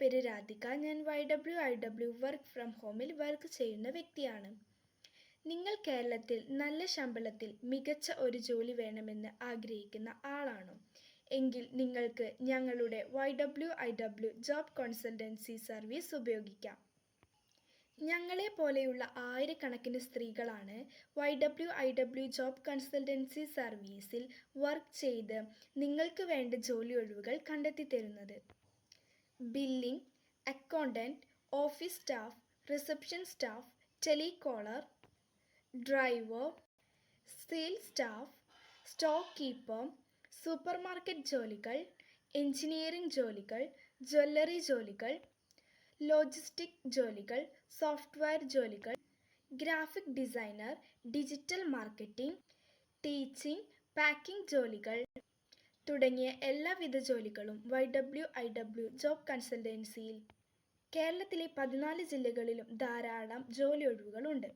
പേര് രാധിക. ഞാൻ YWIW work from ഹോമിൽ വർക്ക് ചെയ്യുന്ന വ്യക്തിയാണ്. നിങ്ങൾ കേരളത്തിൽ നല്ല ശമ്പളത്തിൽ മികച്ച ഒരു ജോലി വേണമെന്ന് ആഗ്രഹിക്കുന്ന ആളാണോ? എങ്കിൽ നിങ്ങൾക്ക് ഞങ്ങളുടെ YWIW ജോബ് കൺസൾട്ടൻസി സർവീസ് ഉപയോഗിക്കാം. ഞങ്ങളെ പോലെയുള്ള ആയിരക്കണക്കിന് സ്ത്രീകളാണ് YWIW ജോബ് കൺസൾട്ടൻസി സർവീസിൽ വർക്ക് ചെയ്ത് നിങ്ങൾക്ക് വേണ്ട ജോലി ഒഴിവുകൾ കണ്ടെത്തിത്തരുന്നത്. Billing, accountant, office staff, reception staff, telecaller, driver, sales staff, stock keeper, supermarket ജോലികൾ, എഞ്ചിനീയറിംഗ് ജോലികൾ, ജ്വല്ലറി ജോലികൾ, ലോജിസ്റ്റിക് ജോലികൾ, സോഫ്റ്റ്വെയർ ജോലികൾ, graphic designer, digital marketing, teaching, packing ജോലികൾ തുടങ്ങിയ എല്ലാവിധ ജോലികളും YWIW ജോബ് കൺസൾട്ടൻസിയിൽ. കേരളത്തിലെ 14 ജില്ലകളിലും ധാരാളം ജോലി ഒഴിവുകളുണ്ട്.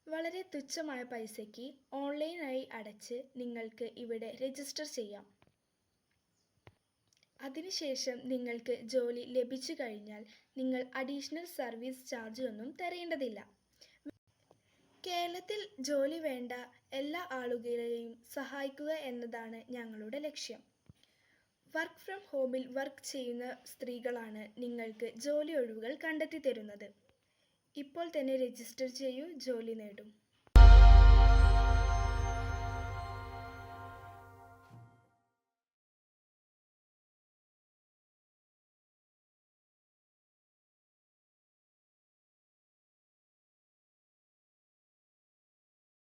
വളരെ തുച്ഛമായ പൈസയ്ക്ക് ഓൺലൈനായി അടച്ച് നിങ്ങൾക്ക് ഇവിടെ രജിസ്റ്റർ ചെയ്യാം. അതിനുശേഷം നിങ്ങൾക്ക് ജോലി ലഭിച്ചു കഴിഞ്ഞാൽ നിങ്ങൾ അഡീഷണൽ സർവീസ് ചാർജ് ഒന്നും തരേണ്ടതില്ല. കേരളത്തിൽ ജോലി വേണ്ട എല്ലാ ആളുകളെയും സഹായിക്കുക എന്നതാണ് ഞങ്ങളുടെ ലക്ഷ്യം. വർക്ക് ഫ്രം ഹോമിൽ വർക്ക് ചെയ്യുന്ന സ്ത്രീകളാണ് നിങ്ങൾക്ക് ജോലി ഒഴിവുകൾ കണ്ടെത്തി തരുന്നത്. ഇപ്പോൾ തന്നെ രജിസ്റ്റർ ചെയ്യൂ, ജോലി നേടൂ.